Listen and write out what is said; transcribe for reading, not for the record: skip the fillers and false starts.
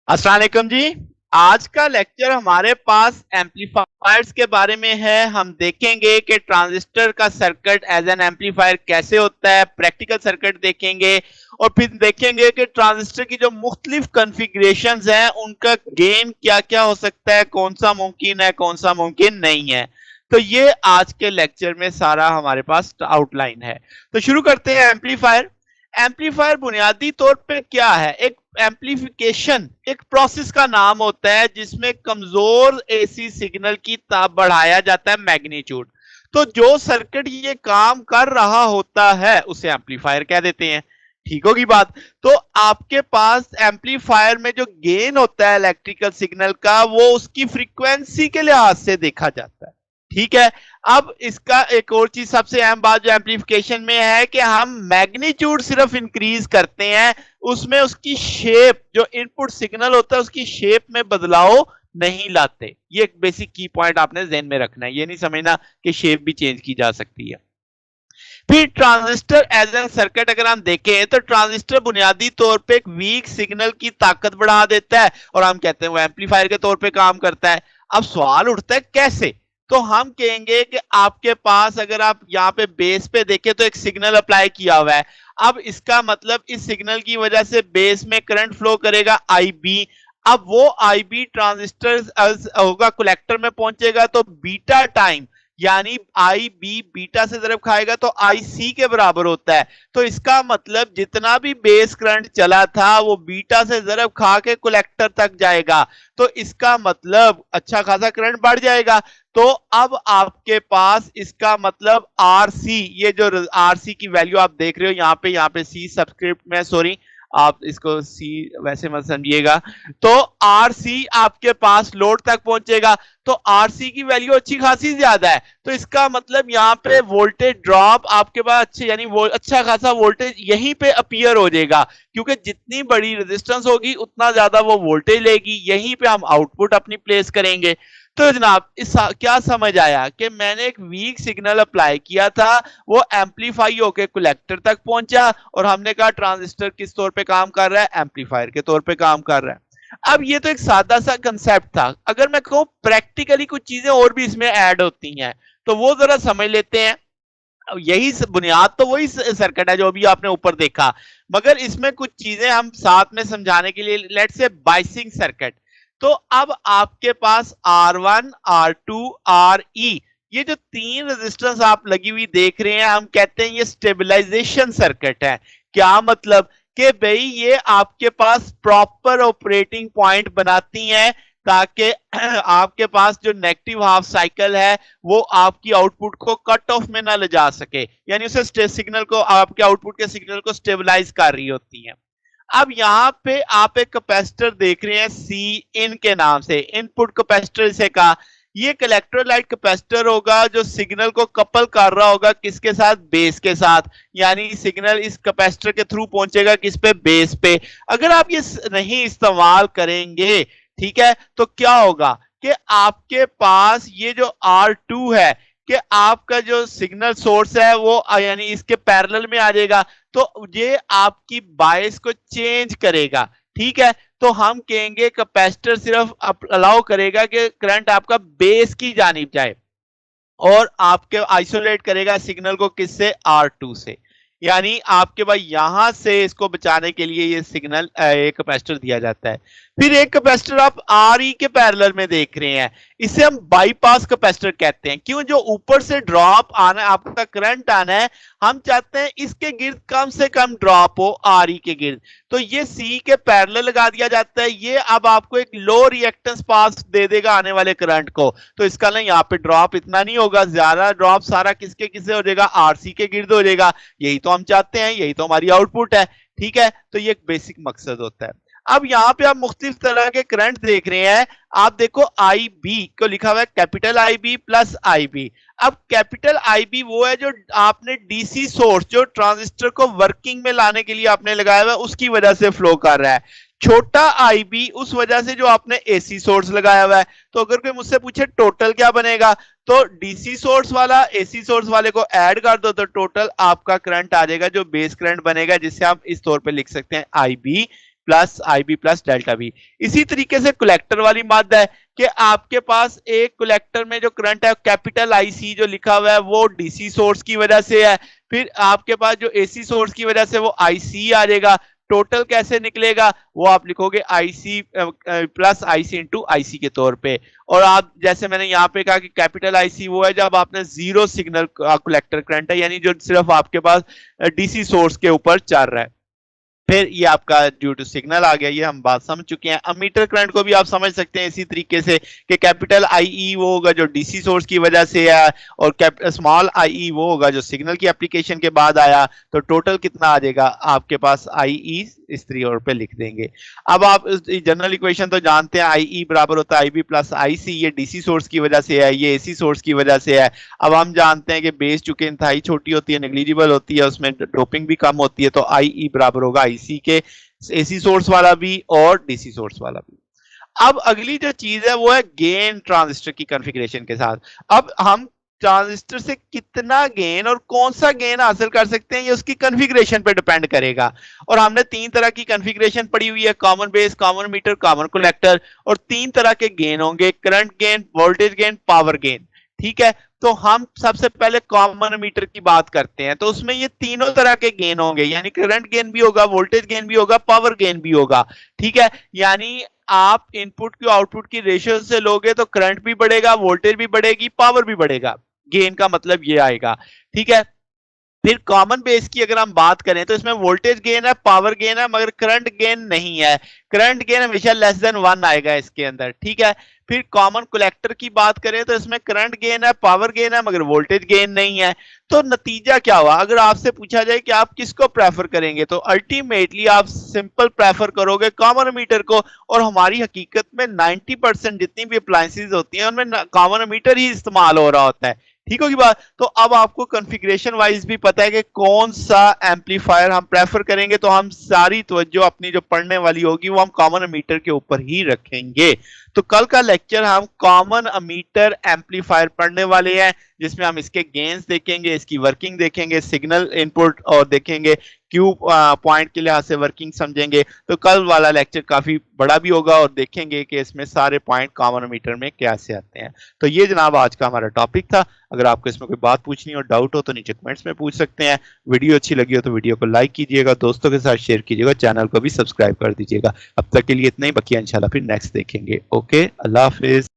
अस्सलाम वालेकुम जी। आज का लेक्चर हमारे पास एम्पलीफायर्स के बारे में है। हम देखेंगे कि ट्रांजिस्टर का सर्किट एज एन एम्पलीफायर कैसे होता है, प्रैक्टिकल सर्किट देखेंगे और फिर देखेंगे कि ट्रांजिस्टर की जो मुख्तलिफ कॉन्फ़िगरेशंस हैं उनका गेन क्या क्या हो सकता है, कौन सा मुमकिन है, कौन सा मुमकिन नहीं है। तो ये आज के लेक्चर में सारा हमारे पास आउटलाइन है। तो शुरू करते हैं। एम्पलीफायर एम्पलीफायर बुनियादी तौर पे क्या है? एक एम्पलीफिकेशन एक प्रोसेस का नाम होता है जिसमें कमजोर एसी सिग्नल की ताप बढ़ाया जाता है, मैग्नीट्यूड। तो जो सर्किट ये काम कर रहा होता है उसे एम्पलीफायर कह देते हैं। ठीक होगी बात। तो आपके पास एम्पलीफायर में जो गेन होता है इलेक्ट्रिकल सिग्नल का, वो उसकी फ्रीक्वेंसी के लिहाज से देखा जाता है। ठीक है। अब इसका एक और चीज, सबसे अहम बात जो एम्पलीफिकेशन में है कि हम मैग्नीट्यूड सिर्फ इंक्रीज करते हैं, उसमें उसकी शेप, जो इनपुट सिग्नल होता है उसकी शेप में बदलाव नहीं लाते। ये एक बेसिक की पॉइंट आपने ध्यान में रखना है। ये नहीं समझना कि शेप भी चेंज की जा सकती है। फिर ट्रांजिस्टर एज एन सर्किट अगर हम देखें तो ट्रांजिस्टर बुनियादी तौर पे एक वीक सिग्नल की ताकत बढ़ा देता है और हम कहते हैं वो एम्पलीफायर के तौर पे काम करता है। अब सवाल उठता है कैसे? तो हम कहेंगे कि आपके पास अगर आप यहाँ पे बेस पे देखें तो एक सिग्नल अप्लाई किया हुआ है। अब इसका मतलब इस सिग्नल की वजह से बेस में करंट फ्लो करेगा आई बी। अब वो आई बी ट्रांजिस्टर होगा कलेक्टर में पहुंचेगा तो बीटा टाइम, यानी आई बी बीटा से जरब खाएगा तो आई सी के बराबर होता है। तो इसका मतलब जितना भी बेस करंट चला था वो बीटा से जरब खा के कलेक्टर तक जाएगा। तो इसका मतलब अच्छा खासा करंट बढ़ जाएगा। तो अब आपके पास इसका मतलब आर सी, ये जो आर सी की वैल्यू आप देख रहे हो यहाँ पे सी सबस्क्रिप्ट में, सॉरी आप इसको सी वैसे मत समझिएगा। तो आर सी आपके पास लोड तक पहुंचेगा तो आरसी की वैल्यू अच्छी खासी ज्यादा है। तो इसका मतलब यहाँ पे वोल्टेज ड्रॉप आपके पास अच्छे, यानी वो अच्छा खासा वोल्टेज यहीं पे अपीयर हो जाएगा, क्योंकि जितनी बड़ी रेजिस्टेंस होगी उतना ज्यादा वो वोल्टेज लेगी। यहीं पे हम आउटपुट अपनी प्लेस करेंगे। तो जनाब इस क्या समझ आया कि मैंने एक वीक सिग्नल अप्लाई किया था, वो एम्पलीफाई होकर कलेक्टर तक पहुंचा और हमने कहा ट्रांजिस्टर किस तौर पे काम कर रहा है, एम्पलीफायर के तौर पे काम कर रहा है। अब ये तो एक सादा सा कंसेप्ट था। अगर मैं कहूं प्रैक्टिकली कुछ चीजें और भी इसमें ऐड होती हैं तो वो जरा समझ लेते हैं। यही बुनियाद तो वही सर्किट है जो अभी आपने ऊपर देखा, मगर इसमें कुछ चीजें हम साथ में समझाने के लिए, लेट्स से बाइसिंग सर्किट। तो अब आपके पास R1 R2 RE, ये जो तीन रेजिस्टेंस आप लगी हुई देख रहे हैं, हम कहते हैं ये स्टेबलाइजेशन सर्किट है। क्या मतलब कि भाई ये आपके पास प्रॉपर ऑपरेटिंग पॉइंट बनाती हैं ताकि आपके पास जो नेगेटिव हाफ साइकिल है वो आपकी आउटपुट को कट ऑफ में ना ले जा सके, यानी उसे सिग्नल को, आपके आउटपुट के सिग्नल को स्टेबलाइज कर रही होती है। अब यहाँ पे आप एक कैपेसिटर देख रहे हैं सी इन के नाम से, इनपुट कैपेसिटर से का, ये इलेक्ट्रोलाइट कैपेसिटर होगा जो सिग्नल को कपल कर रहा होगा किसके साथ, बेस के साथ। यानी सिग्नल इस कैपेसिटर के थ्रू पहुंचेगा किस पे, बेस पे। अगर आप ये नहीं इस्तेमाल करेंगे, ठीक है, तो क्या होगा कि आपके पास ये जो R2 है कि आपका जो सिग्नल सोर्स है वो यानी इसके पैरेलल में आ जाएगा, तो ये आपकी बायस को चेंज करेगा। ठीक है। तो हम कहेंगे कैपेसिटर सिर्फ अलाउ करेगा कि करंट आपका बेस की जानिब जाए और आपके आइसोलेट करेगा सिग्नल को किससे, R2 से। यानी आपके पास यहां से इसको बचाने के लिए ये सिग्नल एक कैपेसिटर दिया जाता है। फिर एक कैपेसिटर आप RE के पैरेलल में देख रहे हैं, इसे हम बाईपास कैपेसिटर कहते हैं। क्यों? जो ऊपर से ड्रॉप आना है, आपका करंट आना है, हम चाहते हैं इसके गिर्द कम से कम ड्रॉप हो RE के गिर्द। तो ये सी के पैरेलल लगा दिया जाता है। ये अब आपको एक लो रिएक्टेंस पास दे देगा आने वाले करंट को। तो इसका ना यहाँ पे ड्रॉप इतना नहीं होगा, ज्यादा ड्रॉप सारा किसके किससे हो जाएगा, आरसी के गिर्द हो जाएगा। यही तो हम चाहते हैं, यही तो हमारी आउटपुट है। ठीक है। तो ये एक बेसिक मकसद होता है। अब यहाँ पे आप मुख्तलिफ तरह के करंट देख रहे हैं। आप देखो आई बी को लिखा हुआ है capital I B plus I B. अब कैपिटल आई बी वो है जो आपने डीसी सोर्स, जो ट्रांजिस्टर को वर्किंग में लाने के लिए आपने लगाया हुआ है, उसकी वजह से फ्लो कर रहा है। छोटा आई बी उस वजह से जो आपने एसी सोर्स लगाया हुआ है। तो अगर कोई मुझसे पूछे टोटल क्या बनेगा, तो डीसी सोर्स वाला एसी सोर्स वाले को ऐड कर दो तो टोटल आपका करंट आ जाएगा जो बेस करंट बनेगा, जिससे आप इस तौर पे लिख सकते हैं आई B plus I B plus delta B. इसी तरीके से कलेक्टर वाली मात्रा है कि आपके पास एक कलेक्टर में जो करंट है कैपिटल आई सी जो लिखा हुआ है वो डीसी सोर्स की वजह से है, फिर आपके पास जो एसी सोर्स की वजह से वो आई सी आ जाएगा। टोटल कैसे निकलेगा वो आप लिखोगे IC plus IC into IC के तौर पे। और आप जैसे मैंने यहाँ पे कहा कि कैपिटल आईसी वो है जब आपने जीरो सिग्नल कलेक्टर करंट है, यानी जो सिर्फ आपके पास डीसी सोर्स के ऊपर चल रहा है। फिर ये आपका ड्यू टू सिग्नल आ गया, ये हम बात समझ चुके हैं। अमीटर करंट को भी आप समझ सकते हैं इसी तरीके से कि कैपिटल आईई वो होगा जो डीसी सोर्स की वजह से है, और स्मॉल आईई वो होगा जो सिग्नल की एप्लीकेशन के बाद आया। तो टोटल कितना आ जाएगा आपके पास आईई इस तरीके पे लिख देंगे। अब आप जनरल इक्वेशन तो जानते हैं, आईई बराबर होता है आईबी प्लस आईसी, ये डीसी सोर्स की वजह से है, ये एसी सोर्स की वजह से है। अब हम जानते हैं कि बेस चूंकि इंतहाई छोटी होती है, नेग्लिजिबल होती है, उसमें ड्रॉपिंग भी कम होती है, तो आईई बराबर होगा आईसी के, एसी सोर्स वाला भी और डीसी सोर्स वाला भी। अब अगली जो चीज है वो है गेन ट्रांजिस्टर की कॉन्फ़िगरेशन के साथ। अब हम ट्रांजिस्टर से कितना गेन और कौन सा गेन हासिल कर सकते हैं ये उसकी कॉन्फ़िगरेशन पे डिपेंड करेगा। और हमने तीन तरह की कॉन्फ़िगरेशन पढ़ी हुई है, common base, common emitter, common collector. और तीन तरह के गेन होंगे, current gain, voltage gain, power gain. ठीक है, तो हम सबसे पहले कॉमन मीटर की बात करते हैं। तो उसमें ये तीनों तरह के गेन होंगे, यानी करंट गेन भी होगा, वोल्टेज गेन भी होगा, पावर गेन भी होगा। ठीक है, यानी आप इनपुट की आउटपुट की रेशियो से लोगे तो करंट भी बढ़ेगा, वोल्टेज भी बढ़ेगी, पावर भी बढ़ेगा। गेन का मतलब ये आएगा। ठीक है, फिर कॉमन बेस की अगर हम बात करें तो इसमें वोल्टेज गेन है, पावर गेन है, मगर करंट गेन नहीं है। करंट गेन हमेशा लेस देन 1 आएगा इसके अंदर। ठीक है, फिर कॉमन कलेक्टर की बात करें तो इसमें करंट गेन है, पावर गेन है, मगर वोल्टेज गेन नहीं है। तो नतीजा क्या हुआ, अगर आपसे पूछा जाए कि आप किसको प्रेफर करेंगे तो अल्टीमेटली आप सिंपल प्रेफर करोगे कॉमन मीटर को। और हमारी हकीकत में 90% जितनी भी अप्लायंसेस होती हैं उनमें कॉमन मीटर ही इस्तेमाल हो रहा होता है। ठीक होगी बात। तो अब आपको कॉन्फ़िगरेशन वाइज भी पता है कि कौन सा एम्पलीफायर हम प्रेफर करेंगे, तो हम सारी तवज्जो अपनी जो पढ़ने वाली होगी वो हम कॉमन मीटर के ऊपर ही रखेंगे। तो कल का लेक्चर हम कॉमन मीटर एम्पलीफायर पढ़ने वाले हैं, जिसमें हम इसके गेन्स देखेंगे, इसकी वर्किंग देखेंगे, सिग्नल इनपुट और देखेंगे, क्यू पॉइंट के लिहाज से वर्किंग समझेंगे। तो कल वाला लेक्चर काफी बड़ा भी होगा और देखेंगे कि इसमें सारे पॉइंट कॉमन मीटर में कैसे आते हैं। तो ये जनाब आज का हमारा टॉपिक था। अगर आपको इसमें कोई बात पूछनी हो, डाउट हो, तो नीचे कमेंट्स में पूछ सकते हैं। वीडियो अच्छी लगी हो तो वीडियो को लाइक कीजिएगा, दोस्तों के साथ शेयर कीजिएगा, चैनल को भी सब्सक्राइब कर दीजिएगा। अब तक के लिए इतना ही, बाकी इंशाल्लाह फिर नेक्स्ट देखेंगे। ओके, अल्लाह हाफिज।